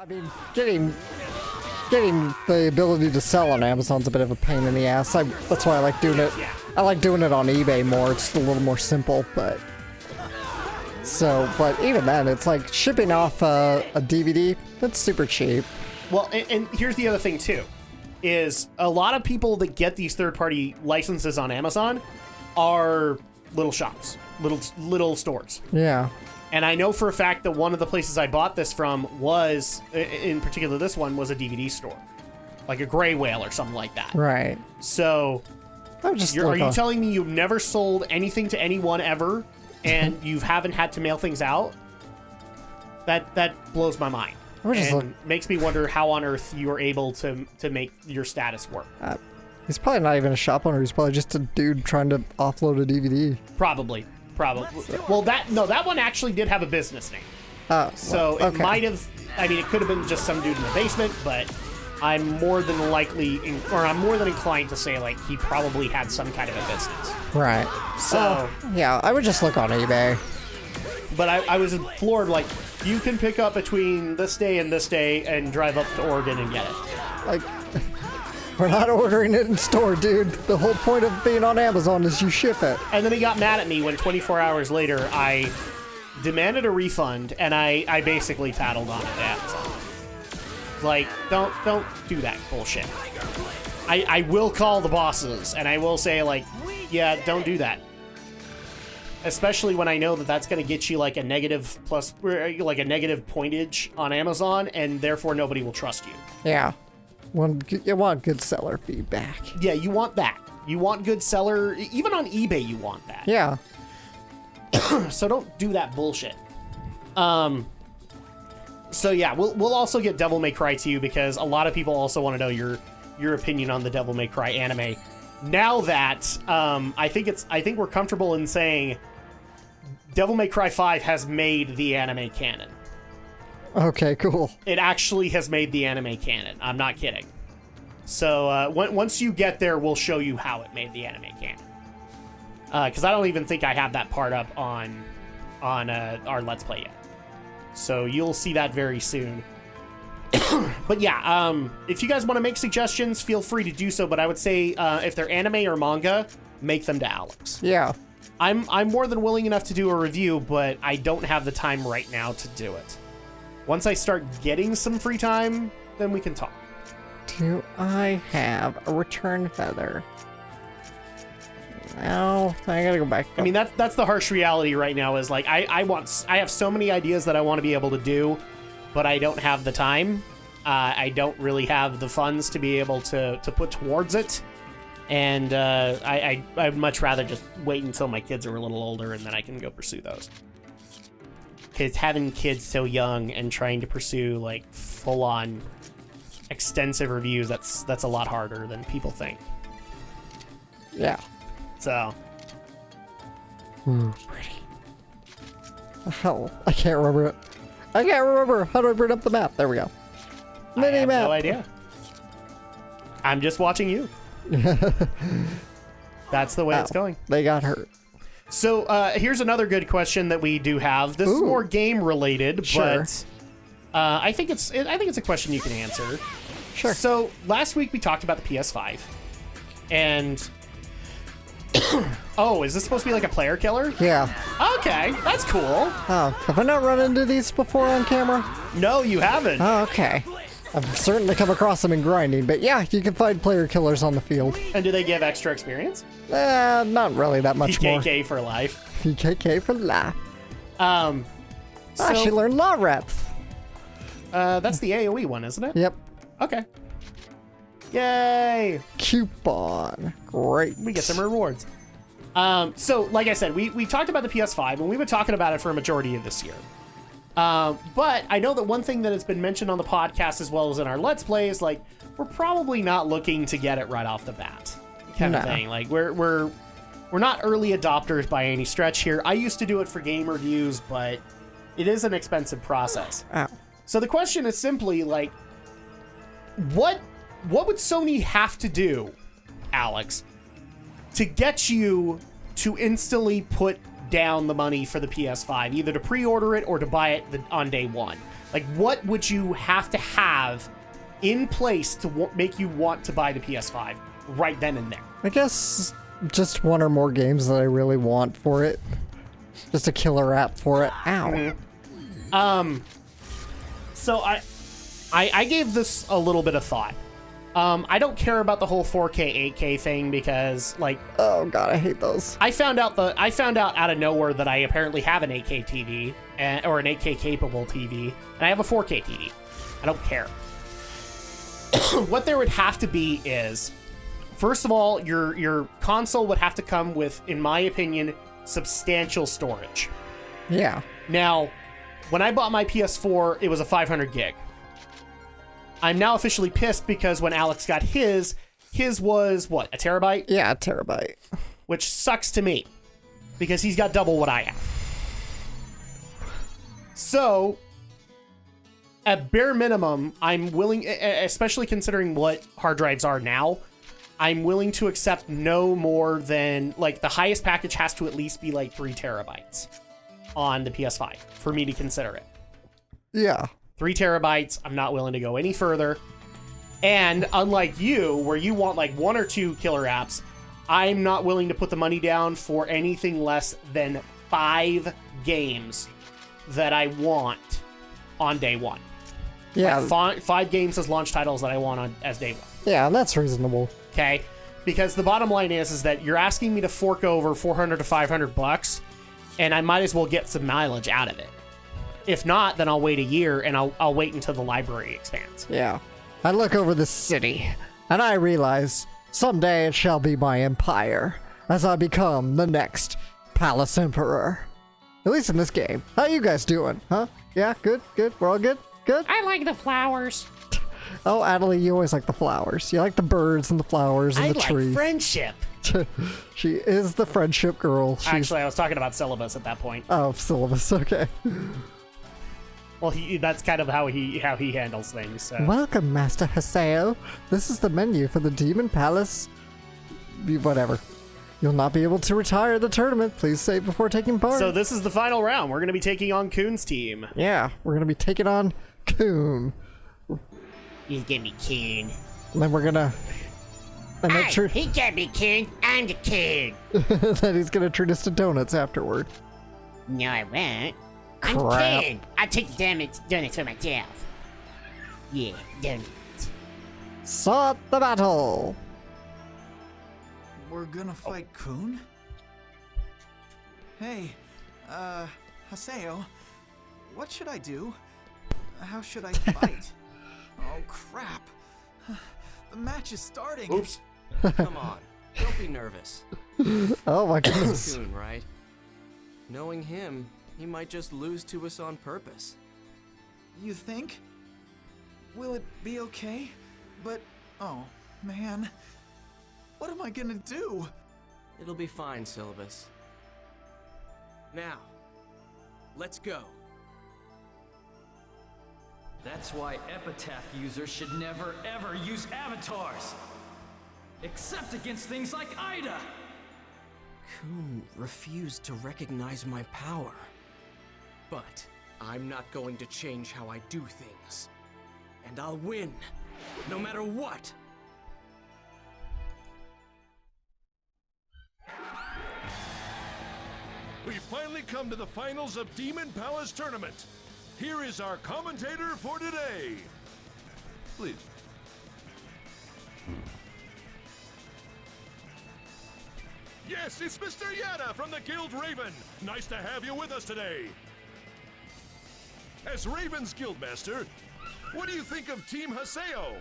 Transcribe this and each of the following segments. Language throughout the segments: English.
I mean, getting the ability to sell on Amazon's a bit of a pain in the ass. That's why I like doing it. I like doing it on eBay more. It's a little more simple, but even then, it's like shipping off a DVD. That's super cheap. Well, and here's the other thing too, is a lot of people that get these third-party licenses on Amazon are little shops, little stores. Yeah. And I know for a fact that one of the places I bought this from was, in particular this one, was a DVD store. Like a Gray Whale or something like that. Right. So, are you telling me you've never sold anything to anyone ever, and you haven't had to mail things out? That blows my mind. And makes me wonder how on earth you are able to make your status work. He's probably not even a shop owner. He's probably just a dude trying to offload a DVD. Probably. Well, that one actually did have a business name. Oh, so well, it might have. I mean, it could have been just some dude in the basement, but I'm more than inclined to say like he probably had some kind of a business. Right. So yeah, I would just look on eBay. But I was floored. Like, you can pick up between this day and drive up to Oregon and get it. Like, we're not ordering it in store, dude. The whole point of being on Amazon is you ship it. And then he got mad at me when 24 hours later I demanded a refund and I basically tattled on it to Amazon. Like, don't do that bullshit. I will call the bosses and I will say like, yeah, don't do that. Especially when I know that that's going to get you like a negative pointage on Amazon, and therefore nobody will trust you. Yeah. You want good seller feedback. Yeah, you want that. You want good seller. Even on eBay, you want that. Yeah. So don't do that bullshit. So yeah, we'll also get Devil May Cry to you because a lot of people also want to know your opinion on the Devil May Cry anime. Now that I think we're comfortable in saying Devil May Cry 5 has made the anime canon. Okay, cool. It actually has made the anime canon. I'm not kidding. So once you get there, we'll show you how it made the anime canon. Because I don't even think I have that part up on our Let's Play yet. So you'll see that very soon. But yeah, if you guys want to make suggestions, feel free to do so. But I would say if they're anime or manga, make them to Alex. Yeah. I'm more than willing enough to do a review, but I don't have the time right now to do it. Once I start getting some free time, then we can talk. Do I have a return feather? No, I gotta go back. I mean, that's the harsh reality right now is like, I have so many ideas that I want to be able to do, but I don't have the time. I don't really have the funds to be able to put towards it. And I'd much rather just wait until my kids are a little older and then I can go pursue those. Because having kids so young and trying to pursue like full-on extensive reviews, that's a lot harder than people think. Yeah. So. Ooh, pretty. Hell, I can't remember it. I can't remember. How do I bring up the map? There we go. Mini map. I have no idea. I'm just watching you. That's the way it's going. They got hurt. So here's another good question that we do have. This is more game related, sure. But I think it's a question you can answer. Sure. So last week we talked about the PS5, and oh, is this supposed to be like a player killer? Yeah. Okay, that's cool. Oh, have I not run into these before on camera? No, you haven't. Oh, okay. I've certainly come across them in grinding, but yeah, you can find player killers on the field. And do they give extra experience? Not really that much more. PKK for life. PKK for life. So, she learned law reps. That's the AoE one, isn't it? Yep. Okay. Yay! Coupon. Great. We get some rewards. So, like I said, we talked about the PS5, and we've been talking about it for a majority of this year. But I know that one thing that has been mentioned on the podcast as well as in our Let's Play is like, we're probably not looking to get it right off the bat kind of thing. Like we're not early adopters by any stretch here. I used to do it for game reviews, but it is an expensive process. Ow. So the question is simply like, what would Sony have to do, Alex, to get you to instantly put down the money for the PS5, either to pre-order it or to buy it on day one? Like, what would you have to have in place to make you want to buy the PS5 right then and there? I guess just one or more games that I really want for it. Just a killer app for it. Ow. So I gave this a little bit of thought. I don't care about the whole 4K, 8K thing because, like, Oh god, I hate those. I found out out of nowhere that I apparently have an 8K TV or an 8K capable TV, and I have a 4K TV. I don't care. What there would have to be is, first of all, your console would have to come with, in my opinion, substantial storage. Yeah. Now, when I bought my PS4, it was a 500 gig. I'm now officially pissed because when Alex got his was, what, a terabyte? Yeah, a terabyte. Which sucks to me because he's got double what I have. So, at bare minimum, I'm willing, especially considering what hard drives are now, I'm willing to accept no more than, like, the highest package has to at least be like 3 terabytes on the PS5 for me to consider it. Yeah. 3 terabytes, I'm not willing to go any further. And unlike you, where you want like 1 or 2 killer apps, I'm not willing to put the money down for anything less than 5 games that I want on day one. Yeah. Like 5 games as launch titles that I want as day one. Yeah, that's reasonable. Okay? Because the bottom line is that you're asking me to fork over $400 to $500, and I might as well get some mileage out of it. If not, then I'll wait a year and I'll wait until the library expands. Yeah. I look over the city, and I realize someday it shall be my empire, as I become the next Palace Emperor. At least in this game. How you guys doing? Huh? Yeah, good, good. We're all good? Good? I like the flowers. Oh, Adelie, you always like the flowers. You like the birds and the flowers and the tree. I like friendship. She is the friendship girl. Actually, I was talking about syllabus at that point. Oh, syllabus, okay. Well, that's kind of how he handles things. So. Welcome, Master Haseo. This is the menu for the Demon Palace. Whatever. You'll not be able to retire the tournament. Please save before taking part. So this is the final round. We're going to be taking on Kuhn's team. Yeah, we're going to be taking on Kuhn. He's gonna be king. And then we're going to... He can't be king. I'm the king. Then he's going to treat us to donuts afterward. No, I won't. I'm Crap. king. I'll take the donuts for myself. Yeah, donuts. Start the battle! We're gonna fight Kuhn? Hey, Haseo, what should I do? How should I fight? Oh, crap. The match is starting. Oops. Come on, don't be nervous. Oh my goodness. Kuhn, right? Knowing him, he might just lose to us on purpose. You think? Will it be okay? But, oh, man. What am I gonna do? It'll be fine, Syllabus. Now, let's go. That's why Epitaph users should never ever use avatars! Except against things like Ida! Kuhn refused to recognize my power. But I'm not going to change how I do things. And I'll win, no matter what! We've finally come to the finals of Demon Palace Tournament. Here is our commentator for today. Please. Yes, it's Mr. Yada from the Guild Raven. Nice to have you with us today. As Raven's Guildmaster, what do you think of Team Haseo?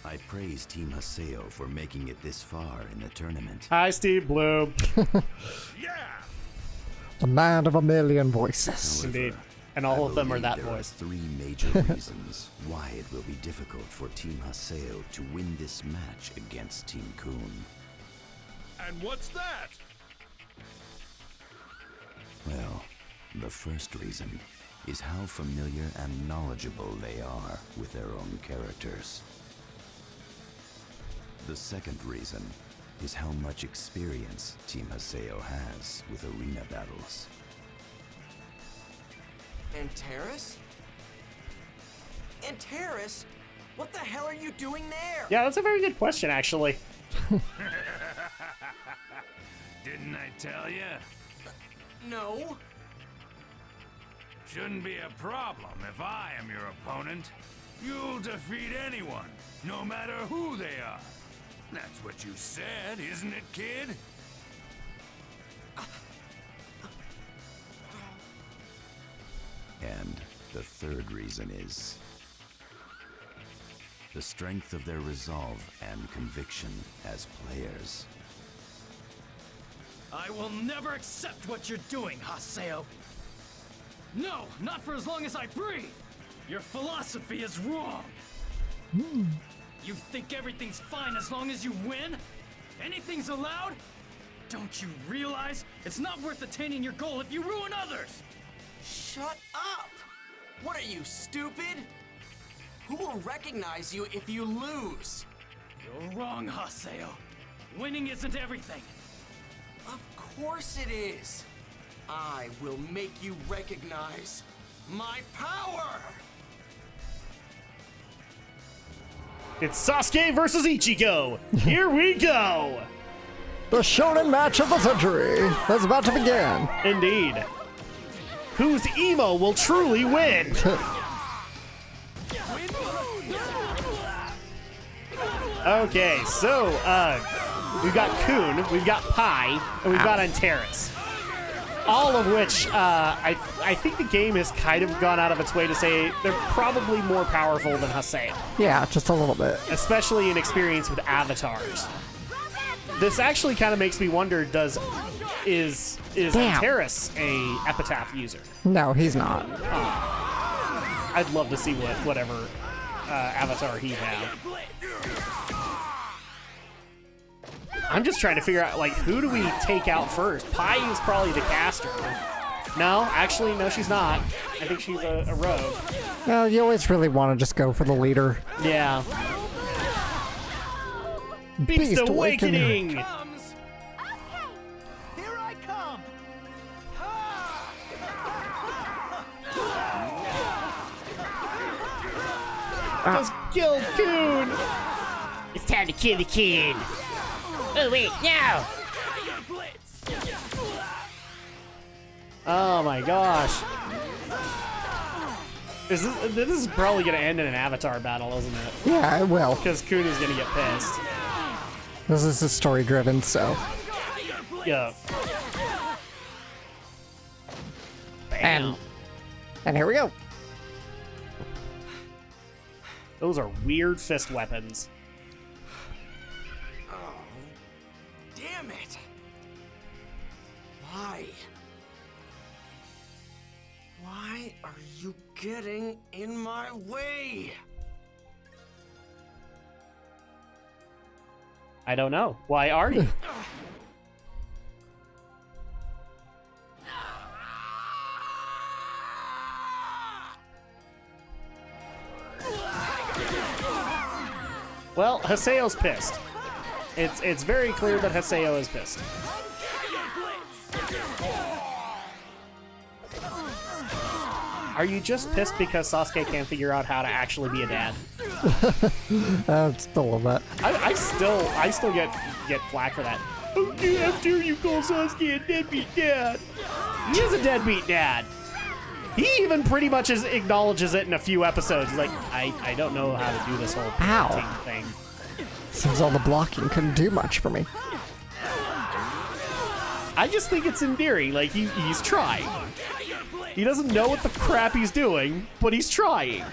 I praise Team Haseo for making it this far in the tournament. Hi, Steve Blue. Yeah! The man of a million voices. However, Indeed. And all I of them are believe that there voice. Are 3 major reasons why it will be difficult for Team Haseo to win this match against Team Kuhn. And what's that? Well, the first reason is how familiar and knowledgeable they are with their own characters. The second reason is how much experience Team Haseo has with arena battles. Antares? Antares? What the hell are you doing there? Yeah, that's a very good question, actually. Didn't I tell you? No. Shouldn't be a problem if I am your opponent. You'll defeat anyone, no matter who they are. That's what you said, isn't it, kid? And the third reason is the strength of their resolve and conviction as players. I will never accept what you're doing, Haseo. No, not for as long as I breathe. Your philosophy is wrong. You think everything's fine as long as you win? Anything's allowed? Don't you realize it's not worth attaining your goal if you ruin others? Shut up! What are you, stupid? Who will recognize you if you lose? You're wrong, Haseo. Winning isn't everything. Of course it is. I will make you recognize my power! It's Sasuke versus Ichigo. Here we go. The shonen match of the century is about to begin. Indeed. Whose emo will truly win? Okay, so we've got Kuhn, we've got Pai, and we've got Antares. All of which I think the game has kind of gone out of its way to say they're probably more powerful than Haseo, Yeah, just a little bit. especially in experience with avatars. This actually kind of makes me wonder: is Damn. Antares a Epitaph user? No, he's not. I'd love to see whatever avatar he'd have. I'm just trying to figure out, like, who do we take out first? Pai is probably the caster. No, actually, no, she's not. I think she's a rogue. No, you always really want to just go for the leader. Yeah. Beast Awakening! Comes. Okay, here I come. Just kill Kuhn! It's time to kill the kid. Oh wait, no! Oh my gosh. This is probably gonna end in an avatar battle, isn't it? Yeah, it will. Because Kuhn is gonna get pissed. This is story driven, so. Yeah. And here we go. Those are weird fist weapons. Oh, damn it! Why? Why are you getting in my way? I don't know. Why are you? Well, Haseo's pissed. It's very clear that Haseo is pissed. Are you just pissed because Sasuke can't figure out how to actually be a dad? Still love that. I still get flack for that. How dare you call Sasuke a deadbeat dad? He is a deadbeat dad. He even pretty much acknowledges it in a few episodes. He's like, I don't know how to do this whole Ow. thing. Seems all the blocking couldn't do much for me. I just think it's endearing. Like, he's trying. He doesn't know what the crap he's doing, but he's trying.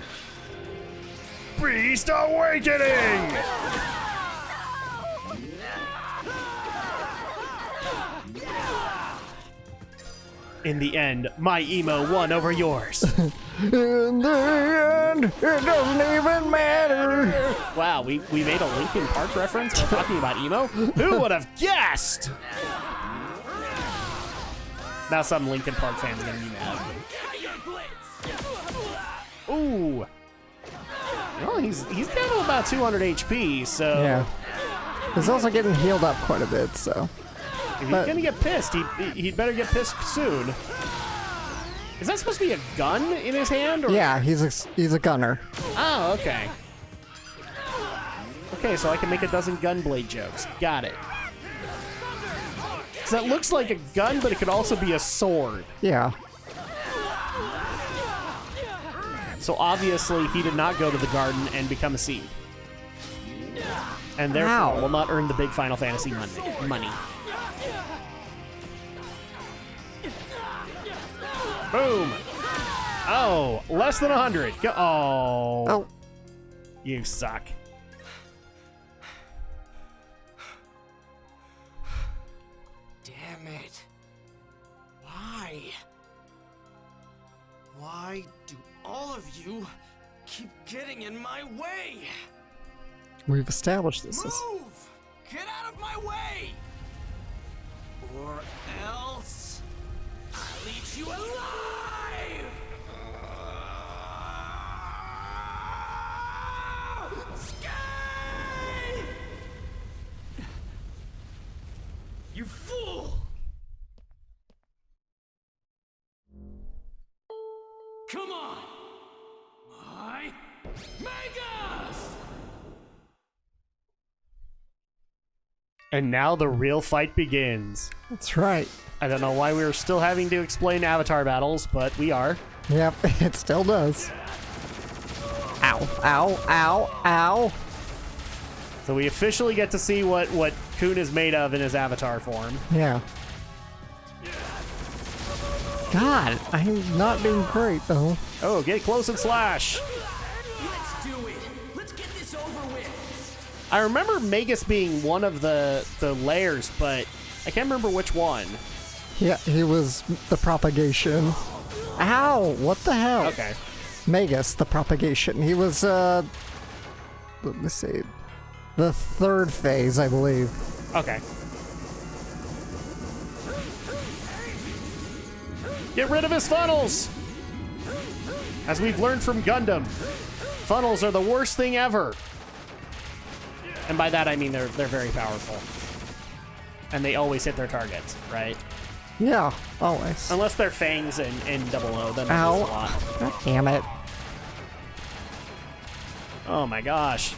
Beast Awakening! In the end, my emo won over yours. In the end, it doesn't even matter. Wow, we made a Linkin Park reference while talking about emo? Who would have guessed? Now some Linkin Park fans are gonna be mad. Ooh. Well, he's down to about 200 HP, so Yeah. He's also getting healed up quite a bit, so. if he's gonna get pissed, he'd better get pissed soon. Is that supposed to be a gun in his hand? Or? Yeah, he's a gunner. Oh, okay. Okay, so I can make a dozen gunblade jokes. Got it. So that looks like a gun, but it could also be a sword. Yeah. So obviously he did not go to the garden and become a seed. And therefore Ow. will not earn the big Final Fantasy money. Boom! Oh, less than 100. Oh. You suck. Damn it. Why? Why do all of you keep getting in my way? We've established this. Move! Get out of my way! Or else I'll eat you alive! Escape! You fool! Come on! My Megas! And now the real fight begins. That's right. I don't know why we were still having to explain avatar battles, but we are. Yep, it still does. Ow, ow, ow, ow. So we officially get to see what Kuhn is made of in his avatar form. Yeah. God, I'm not doing great, though. Oh, get close and slash. Let's do it! Let's get this over with! I remember Magus being one of the layers, but I can't remember which one. Yeah, he was the propagation. Ow, what the hell? Okay. Magus, the propagation. He was, let me see, the third phase, I believe. Okay. Get rid of his funnels! As we've learned from Gundam, funnels are the worst thing ever. And by that I mean they're very powerful. And they always hit their targets, right? Yeah, always. Unless they're fangs in 00, then Ow. there's a lot. God damn it. Oh my gosh.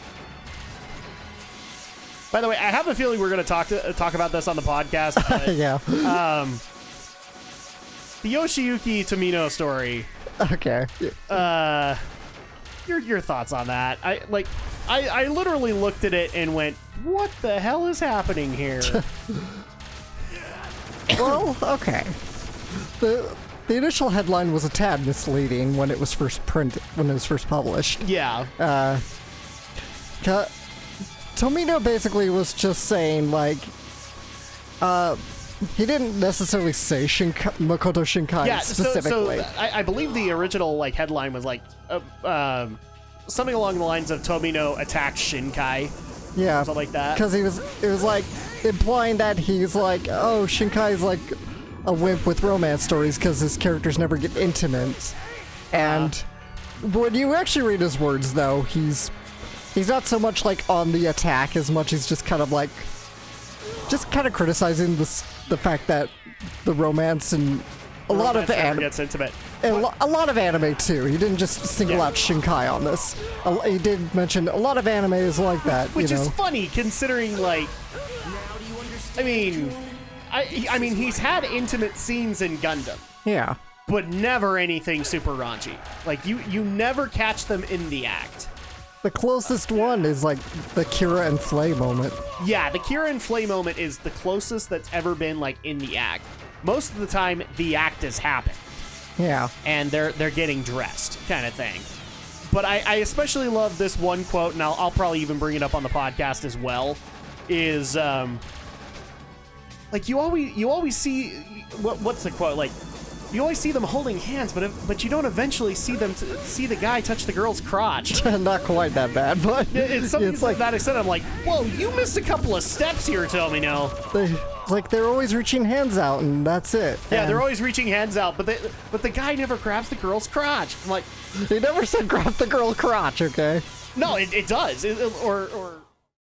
By the way, I have a feeling we're going to talk about this on the podcast. But, Yeah. The Yoshiyuki Tomino story. Okay. Your thoughts on that? I literally looked at it and went, "What the hell is happening here?" Well, okay. The initial headline was a tad misleading when it was first published. Yeah. Tomino basically was just saying, like, he didn't necessarily say Makoto Shinkai specifically. So I believe the original headline was something along the lines of Tomino attacked Shinkai. Yeah, something like that. Because it was like implying that he's like, oh, Shinkai's like a wimp with romance stories because his characters never get intimate. And when you actually read his words, though, he's not so much like on the attack as much as just kind of criticizing the fact that the romance and a lot of anime gets intimate. And a lot of anime too. He didn't just single out Shinkai on this. He did mention a lot of anime is like that, which is funny considering I mean he's had intimate scenes in Gundam. Yeah. But never anything super raunchy. You never catch them in the act. The closest one is like the Kira and Flay moment. Yeah, the Kira and Flay moment is the closest that's ever been in the act. Most of the time, the act has happened. Yeah. And they're getting dressed, kind of thing. But I especially love this one quote, and I'll probably even bring it up on the podcast as well. Is you always see what's the quote you always see them holding hands, but you don't eventually see see the guy touch the girl's crotch. Not quite that bad, but it's something like that extent. I'm like, whoa, you missed a couple of steps here, Tomino. They're always reaching hands out, and that's it. Yeah, and they're always reaching hands out, but the guy never grabs the girl's crotch. I'm like, he never said grab the girl's crotch, okay? No, it does, or